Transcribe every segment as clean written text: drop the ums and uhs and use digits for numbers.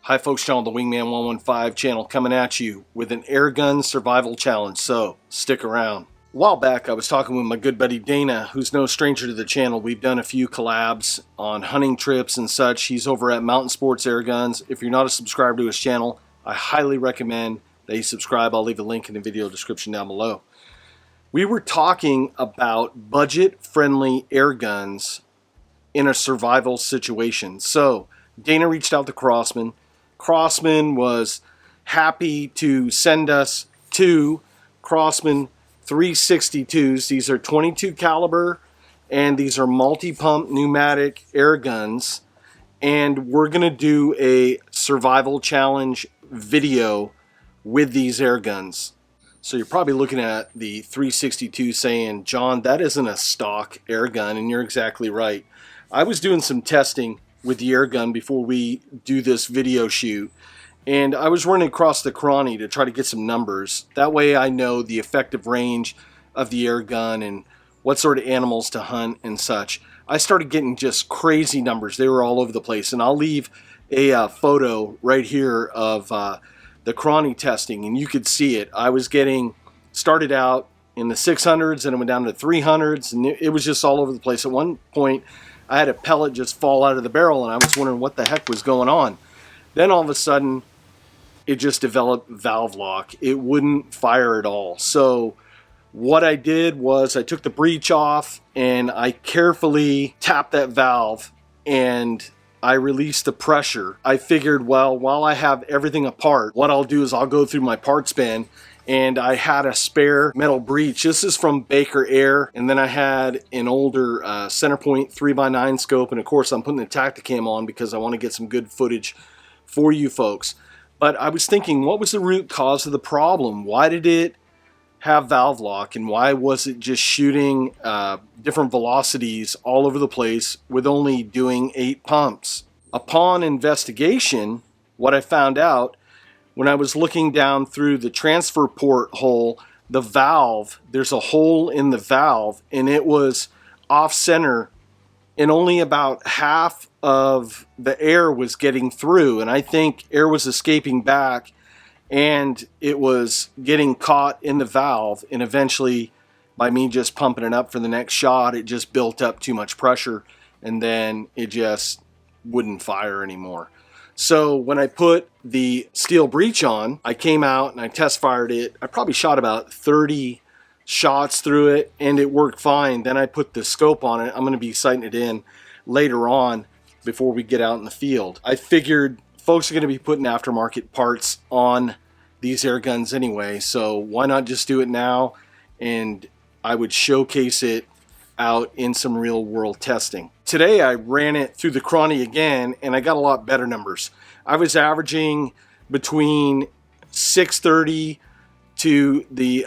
Hi folks, John, the Wingman 115 channel, coming at you with an Airgun Survival Challenge, so stick around. A while back I was talking with my good buddy Dana, who's no stranger to the channel. We've done a few collabs on hunting trips and such. He's over at Mountain Sports Airguns. If you're not a subscriber to his channel, I highly recommend that you subscribe. I'll leave a link in the video description down below. We were talking about budget-friendly airguns in a survival situation. So Dana reached out to Crosman. Crosman was happy to send us two Crosman 362s. These are 22 caliber and these are multi-pump pneumatic air guns, and we're gonna do a survival challenge video with these air guns. So you're probably looking at the 362 saying, John, that isn't a stock air gun, and you're exactly right. I was doing some testing with the air gun before we do this video shoot, and I was running across the chrony to try to get some numbers. That way I know the effective range of the air gun and what sort of animals to hunt and such. I started getting just crazy numbers. They were all over the place, and I'll leave a photo right here of the chrony testing, and you could see it. I was started out in the 600s and it went down to 300s, and it was just all over the place. At one point I had a pellet just fall out of the barrel, and I was wondering what the heck was going on. Then all of a sudden, it just developed valve lock. It wouldn't fire at all. So what I did was I took the breech off and I carefully tapped that valve and I released the pressure. I figured, well, while I have everything apart, what I'll do is I'll go through my parts bin, and I had a spare metal breech. This is from Baker Air, and then I had an older Centerpoint 3x9 scope, and of course I'm putting the Tacticam on because I want to get some good footage for you folks. But I was thinking, what was the root cause of the problem? Why did it have valve lock, and why was it just shooting different velocities all over the place with only doing 8 pumps? Upon investigation, what I found out, when I was looking down through the transfer port hole, the valve, there's a hole in the valve, and it was off center, and only about half of the air was getting through, and I think air was escaping back and it was getting caught in the valve, and eventually by me just pumping it up for the next shot, it just built up too much pressure, and then it just wouldn't fire anymore. So when I put the steel breech on, I came out and I test fired it. I probably shot about 30 shots through it, and it worked fine. Then I put the scope on it. I'm going to be sighting it in later on before we get out in the field. I figured folks are going to be putting aftermarket parts on these air guns anyway, so why not just do it now? And I would showcase it out in some real world testing. Today I ran it through the chrony again, and I got a lot better numbers. I was averaging between 630 to the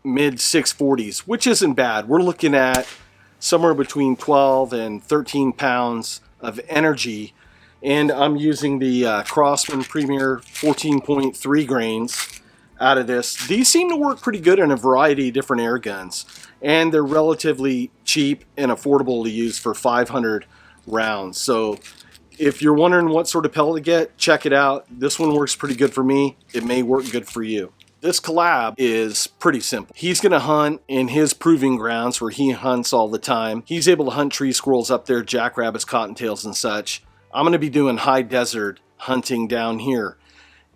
mid 640s, which isn't bad. We're looking at somewhere between 12 and 13 pounds of energy, and I'm using the Crosman Premier 14.3 grains out of this. These seem to work pretty good in a variety of different air guns, and they're relatively cheap and affordable to use for 500 rounds. So if you're wondering what sort of pellet to get, check it out. This one works pretty good for me. It may work good for you. This collab is pretty simple. He's gonna hunt in his proving grounds where he hunts all the time. He's able to hunt tree squirrels up there, jackrabbits, cottontails, and such. I'm gonna be doing high desert hunting down here,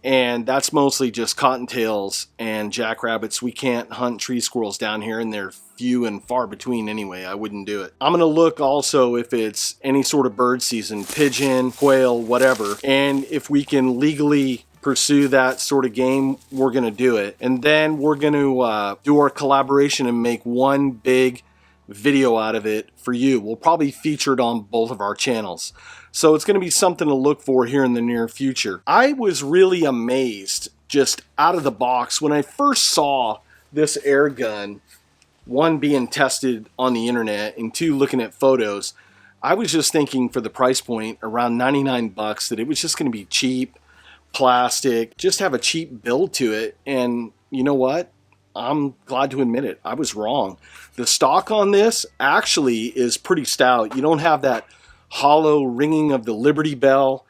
and that's mostly just cottontails and jackrabbits. We can't hunt tree squirrels down here, and they're few and far between anyway. I wouldn't do it. I'm gonna look also if it's any sort of bird season, pigeon, quail, whatever, and if we can legally pursue that sort of game, we're gonna do it. And then we're gonna do our collaboration and make one big video out of it for you. We'll probably feature it on both of our channels. So it's gonna be something to look for here in the near future. I was really amazed just out of the box when I first saw this air gun, one being tested on the internet and two looking at photos. I was just thinking for the price point around 99 bucks that it was just gonna be cheap, plastic, just have a cheap build to it. And you know what? I'm glad to admit it. I was wrong. The stock on this actually is pretty stout. You don't have that hollow ringing of the Liberty Bell.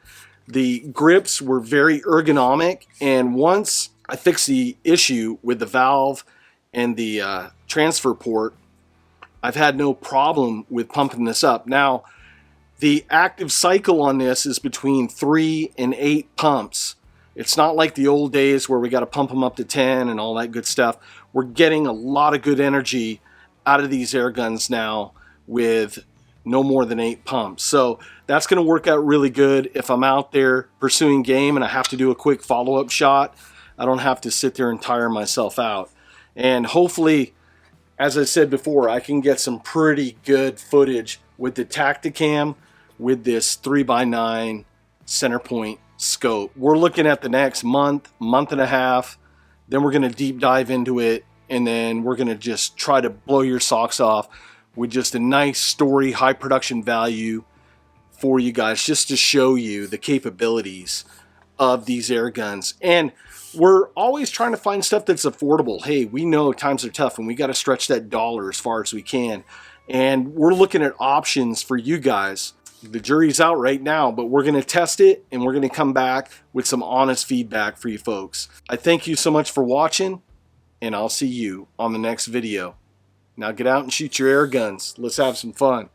The grips were very ergonomic, and once I fixed the issue with the valve and the transfer port, I've had no problem with pumping this up. Now, the active cycle on this is between 3 and 8 pumps. It's not like the old days where we got to pump them up to 10 and all that good stuff. We're getting a lot of good energy out of these air guns now with no more than 8 pumps. So that's going to work out really good if I'm out there pursuing game and I have to do a quick follow-up shot. I don't have to sit there and tire myself out. And hopefully, as I said before, I can get some pretty good footage with the Tacticam with this 3x9 center point scope. We're looking at the next month and a half. Then we're going to deep dive into it, and then we're going to just try to blow your socks off with just a nice story, high production value for you guys, just to show you the capabilities of these air guns. And we're always trying to find stuff that's affordable. Hey, we know times are tough and we got to stretch that dollar as far as we can. And we're looking at options for you guys. The jury's out right now, but we're going to test it and we're going to come back with some honest feedback for you folks. I thank you so much for watching, and I'll see you on the next video. Now get out and shoot your air guns. Let's have some fun.